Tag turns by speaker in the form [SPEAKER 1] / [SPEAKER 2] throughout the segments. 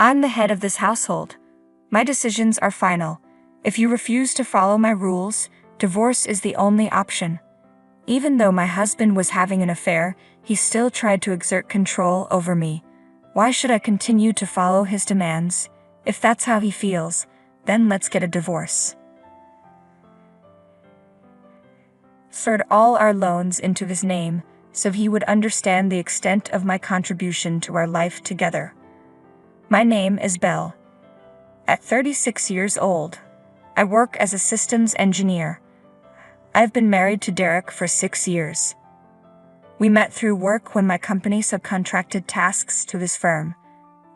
[SPEAKER 1] I'm the head of this household. My decisions are final. If you refuse to follow my rules, divorce is the only option. Even though my husband was having an affair, he still tried to exert control over me. Why should I continue to follow his demands? If that's how he feels, then let's get a divorce. Transferred all our loans into his name, so he would understand the extent of my contribution to our life together. My name is Belle. At 36 years old, I work as a systems engineer. I've been married to Derek for 6 years. We met through work when my company subcontracted tasks to his firm.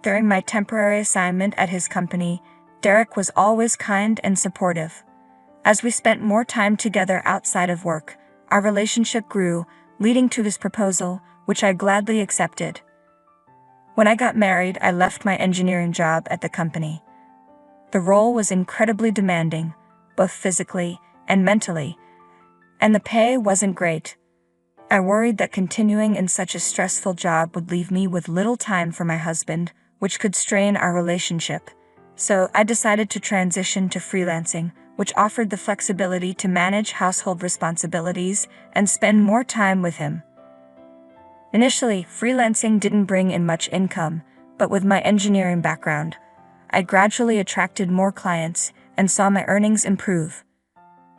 [SPEAKER 1] During my temporary assignment at his company, Derek was always kind and supportive. As we spent more time together outside of work, our relationship grew, leading to his proposal, which I gladly accepted. When I got married, I left my engineering job at the company. The role was incredibly demanding, both physically and mentally, and the pay wasn't great. I worried that continuing in such a stressful job would leave me with little time for my husband, which could strain our relationship. So I decided to transition to freelancing, which offered the flexibility to manage household responsibilities and spend more time with him. Initially, freelancing didn't bring in much income, but with my engineering background, I gradually attracted more clients and saw my earnings improve.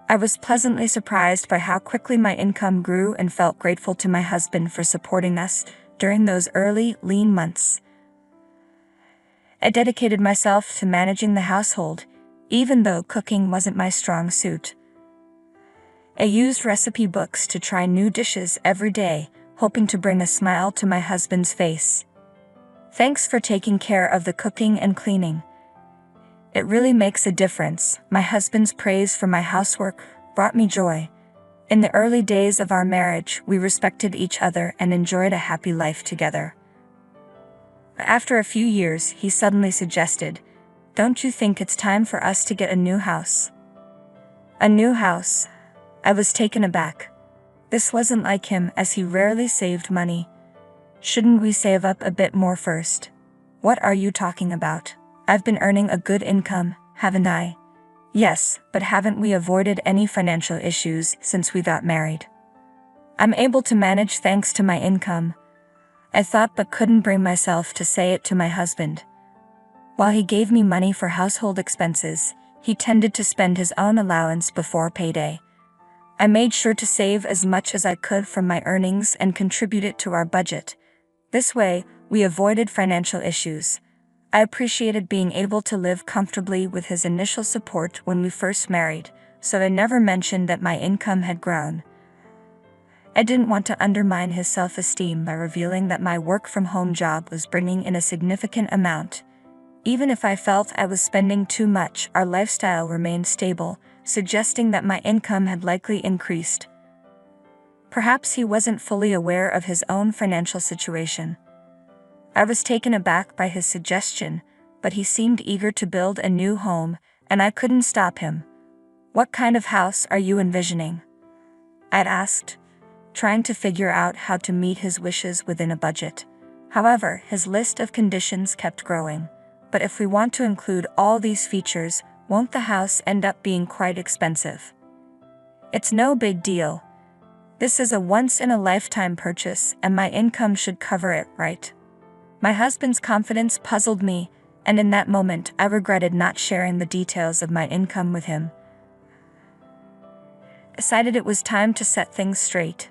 [SPEAKER 1] I was pleasantly surprised by how quickly my income grew and felt grateful to my husband for supporting us during those early, lean months. I dedicated myself to managing the household, even though cooking wasn't my strong suit. I used recipe books to try new dishes every day, hoping to bring a smile to my husband's face. Thanks for taking care of the cooking and cleaning. It really makes a difference. My husband's praise for my housework brought me joy. In the early days of our marriage, we respected each other and enjoyed a happy life together. After a few years, he suddenly suggested, "Don't you think it's time for us to get a new house?" A new house? I was taken aback. This wasn't like him, as he rarely saved money. Shouldn't we save up a bit more first? What are you talking about? I've been earning a good income, haven't I? Yes, but haven't we avoided any financial issues since we got married? I'm able to manage thanks to my income. I thought but couldn't bring myself to say it to my husband. While he gave me money for household expenses, he tended to spend his own allowance before payday. I made sure to save as much as I could from my earnings and contribute it to our budget. This way, we avoided financial issues. I appreciated being able to live comfortably with his initial support when we first married, so I never mentioned that my income had grown. I didn't want to undermine his self-esteem by revealing that my work-from-home job was bringing in a significant amount. Even if I felt I was spending too much, our lifestyle remained stable, suggesting that my income had likely increased. Perhaps he wasn't fully aware of his own financial situation. I was taken aback by his suggestion, but he seemed eager to build a new home, and I couldn't stop him. "What kind of house are you envisioning?" I'd asked, trying to figure out how to meet his wishes within a budget. However, his list of conditions kept growing. But if we want to include all these features, won't the house end up being quite expensive? It's no big deal. This is a once-in-a-lifetime purchase, and my income should cover it, right? My husband's confidence puzzled me, and in that moment I regretted not sharing the details of my income with him. I decided it was time to set things straight.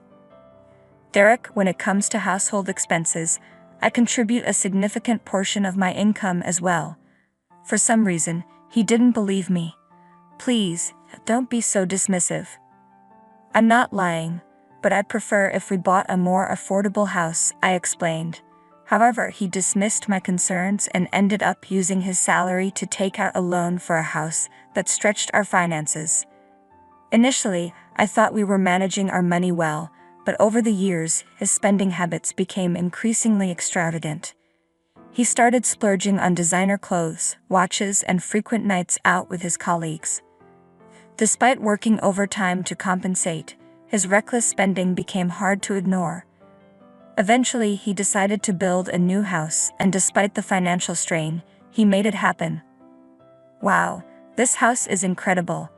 [SPEAKER 1] Derek, when it comes to household expenses, I contribute a significant portion of my income as well. For some reason, he didn't believe me. "Please, don't be so dismissive." "I'm not lying, but I'd prefer if we bought a more affordable house," I explained. However, he dismissed my concerns and ended up using his salary to take out a loan for a house that stretched our finances. Initially, I thought we were managing our money well, but over the years, his spending habits became increasingly extravagant. He started splurging on designer clothes, watches, and frequent nights out with his colleagues. Despite working overtime to compensate, his reckless spending became hard to ignore. Eventually, he decided to build a new house, and despite the financial strain, He made it happen. Wow, this house is incredible.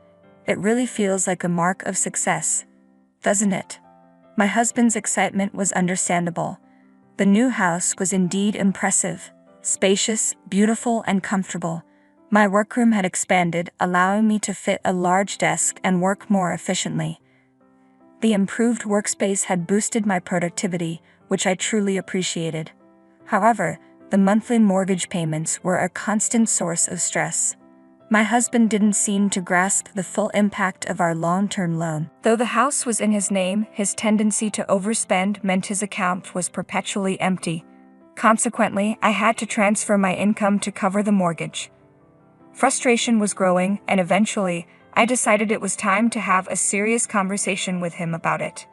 [SPEAKER 1] It really feels like a mark of success, doesn't it? My husband's excitement was understandable. The new house was indeed impressive, spacious, beautiful, and comfortable. My workroom had expanded, allowing me to fit a large desk and work more efficiently. The improved workspace had boosted my productivity, which I truly appreciated. However, the monthly mortgage payments were a constant source of stress. My husband didn't seem to grasp the full impact of our long-term loan. Though the house was in his name, his tendency to overspend meant his account was perpetually empty. Consequently, I had to transfer my income to cover the mortgage. Frustration was growing, and eventually, I decided it was time to have a serious conversation with him about it.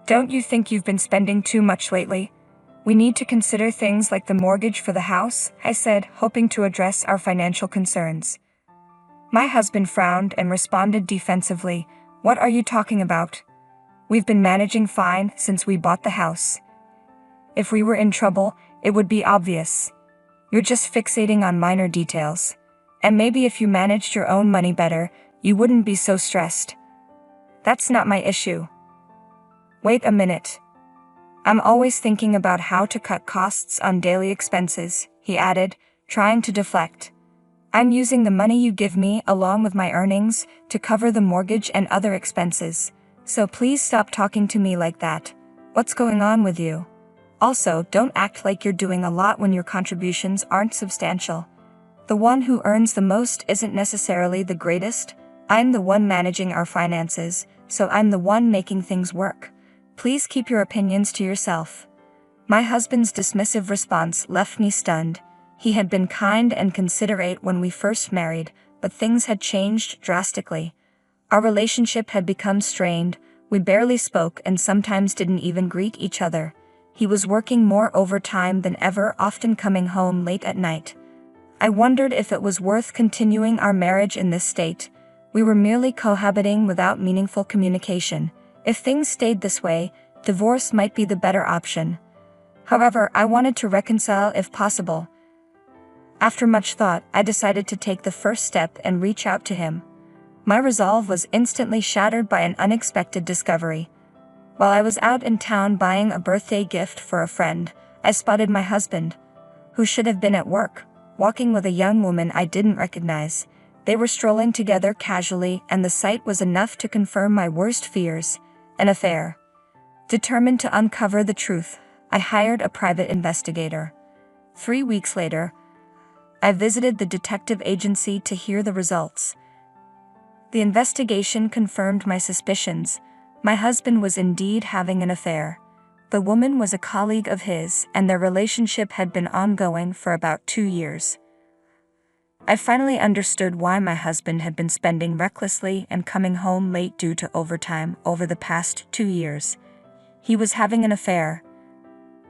[SPEAKER 1] Don't you think you've been spending too much lately? We need to consider things like the mortgage for the house, I said, hoping to address our financial concerns. My husband frowned and responded defensively, "What are you talking about? We've been managing fine since we bought the house. If we were in trouble, it would be obvious. You're just fixating on minor details. And maybe if you managed your own money better, you wouldn't be so stressed." That's not my issue. Wait a minute. I'm always thinking about how to cut costs on daily expenses, he added, trying to deflect. I'm using the money you give me along with my earnings to cover the mortgage and other expenses. So please stop talking to me like that. What's going on with you? Also, don't act like you're doing a lot when your contributions aren't substantial. The one who earns the most isn't necessarily the greatest. I'm the one managing our finances, so I'm the one making things work. Please keep your opinions to yourself. My husband's dismissive response left me stunned. He had been kind and considerate when we first married, but things had changed drastically. Our relationship had become strained, we barely spoke and sometimes didn't even greet each other. He was working more overtime than ever, often coming home late at night. I wondered if it was worth continuing our marriage in this state. We were merely cohabiting without meaningful communication. If things stayed this way, divorce might be the better option. However, I wanted to reconcile if possible. After much thought, I decided to take the first step and reach out to him. My resolve was instantly shattered by an unexpected discovery. While I was out in town buying a birthday gift for a friend, I spotted my husband, who should have been at work, walking with a young woman I didn't recognize. They were strolling together casually, and the sight was enough to confirm my worst fears: an affair. Determined to uncover the truth, I hired a private investigator. 3 weeks later, I visited the detective agency to hear the results. The investigation confirmed my suspicions. My husband was indeed having an affair. The woman was a colleague of his, and their relationship had been ongoing for about 2 years. I finally understood why my husband had been spending recklessly and coming home late due to overtime over the past 2 years. He was having an affair.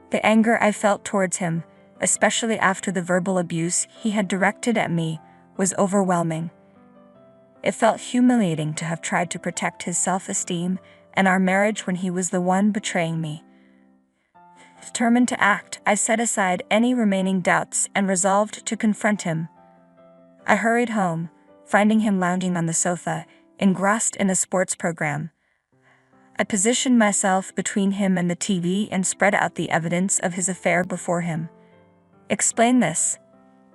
[SPEAKER 1] The anger I felt towards him, especially after the verbal abuse he had directed at me, was overwhelming. It felt humiliating to have tried to protect his self-esteem and our marriage when he was the one betraying me. Determined to act, I set aside any remaining doubts and resolved to confront him. I hurried home, finding him lounging on the sofa, engrossed in a sports program. I positioned myself between him and the TV and spread out the evidence of his affair before him. "Explain this."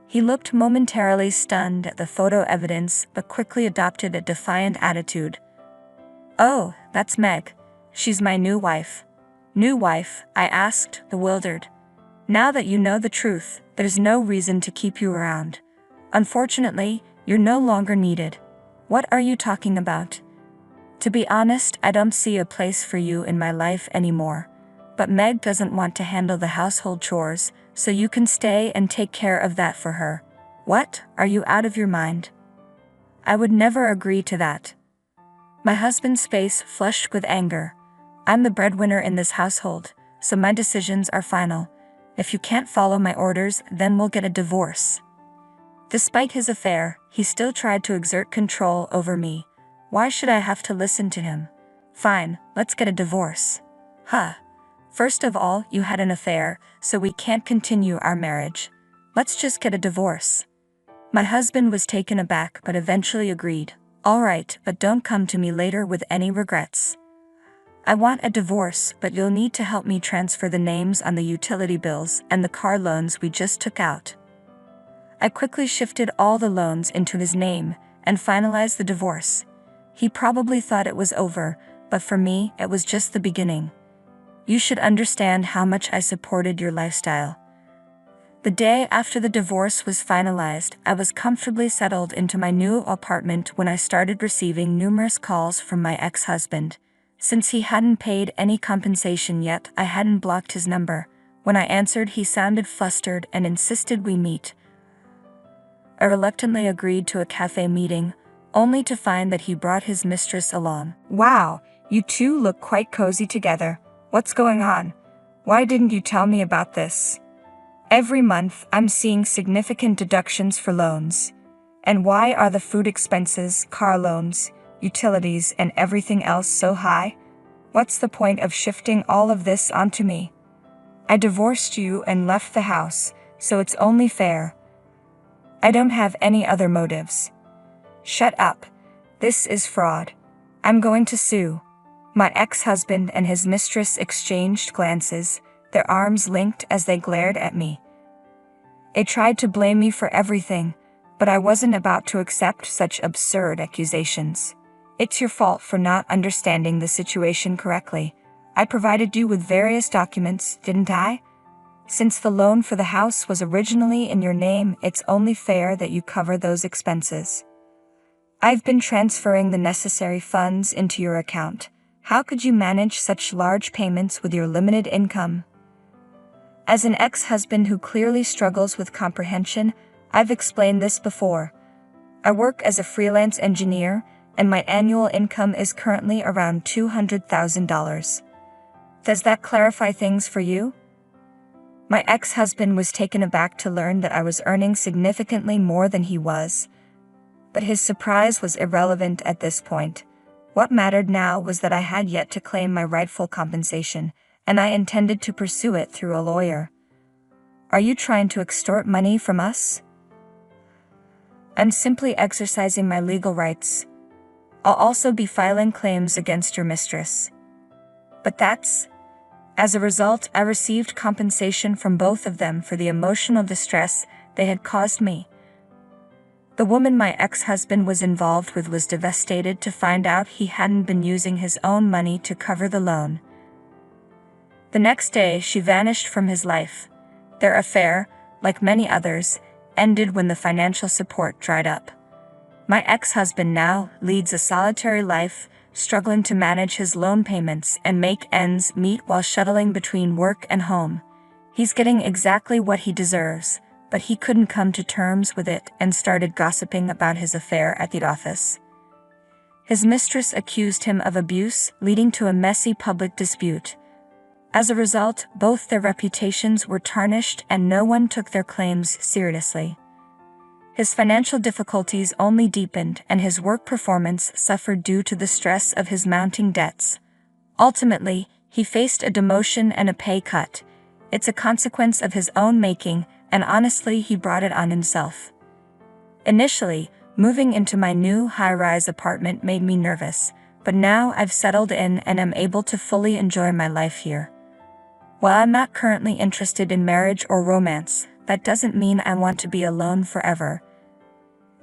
[SPEAKER 1] He looked momentarily stunned at the photo evidence but quickly adopted a defiant attitude. "Oh, that's Meg. She's my new wife." "New wife?" I asked, bewildered. "Now that you know the truth, there's no reason to keep you around. Unfortunately, you're no longer needed." "What are you talking about?" "To be honest, I don't see a place for you in my life anymore. But Meg doesn't want to handle the household chores, so you can stay and take care of that for her." "What? Are you out of your mind?" "I would never agree to that." My husband's face flushed with anger. "I'm the breadwinner in this household, so my decisions are final. If you can't follow my orders, then we'll get a divorce." Despite his affair, he still tried to exert control over me. Why should I have to listen to him? "Fine, let's get a divorce." "Huh. First of all, you had an affair, so we can't continue our marriage. Let's just get a divorce." My husband was taken aback but eventually agreed. All right, but don't come to me later with any regrets. I want a divorce, but you'll need to help me transfer the names on the utility bills and the car loans we just took out. I quickly shifted all the loans into his name and finalized the divorce. He probably thought it was over, but for me, it was just the beginning. You should understand how much I supported your lifestyle. The day after the divorce was finalized, I was comfortably settled into my new apartment when I started receiving numerous calls from my ex-husband. Since he hadn't paid any compensation yet, I hadn't blocked his number. When I answered, he sounded flustered and insisted we meet. I reluctantly agreed to a cafe meeting, only to find that he brought his mistress along. Wow, you two look quite cozy together. What's going on? Why didn't you tell me about this? Every month, I'm seeing significant deductions for loans. And why are the food expenses, car loans, utilities, and everything else so high? What's the point of shifting all of this onto me? I divorced you and left the house, so it's only fair. I don't have any other motives. Shut up. This is fraud. I'm going to sue. My ex-husband and his mistress exchanged glances, their arms linked as they glared at me. They tried to blame me for everything, but I wasn't about to accept such absurd accusations. It's your fault for not understanding the situation correctly. I provided you with various documents, didn't I? Since the loan for the house was originally in your name, it's only fair that you cover those expenses. I've been transferring the necessary funds into your account. How could you manage such large payments with your limited income? As an ex-husband who clearly struggles with comprehension, I've explained this before. I work as a freelance engineer, and my annual income is currently around $200,000. Does that clarify things for you? My ex-husband was taken aback to learn that I was earning significantly more than he was. But his surprise was irrelevant at this point. What mattered now was that I had yet to claim my rightful compensation, and I intended to pursue it through a lawyer. Are you trying to extort money from us? I'm simply exercising my legal rights. I'll also be filing claims against your mistress. But as a result, I received compensation from both of them for the emotional distress they had caused me. The woman my ex-husband was involved with was devastated to find out he hadn't been using his own money to cover the loan. The next day, she vanished from his life. Their affair, like many others, ended when the financial support dried up. My ex-husband now leads a solitary life, struggling to manage his loan payments and make ends meet while shuttling between work and home. He's getting exactly what he deserves, but he couldn't come to terms with it and started gossiping about his affair at the office. His mistress accused him of abuse, leading to a messy public dispute. As a result, both their reputations were tarnished and no one took their claims seriously. His financial difficulties only deepened and his work performance suffered due to the stress of his mounting debts. Ultimately, he faced a demotion and a pay cut. It's a consequence of his own making, and honestly, he brought it on himself. Initially, moving into my new high-rise apartment made me nervous, but now I've settled in and am able to fully enjoy my life here. While I'm not currently interested in marriage or romance, that doesn't mean I want to be alone forever.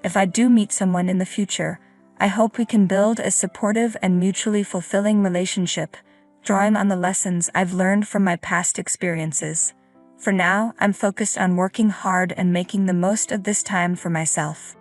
[SPEAKER 1] If I do meet someone in the future, I hope we can build a supportive and mutually fulfilling relationship, drawing on the lessons I've learned from my past experiences. For now, I'm focused on working hard and making the most of this time for myself.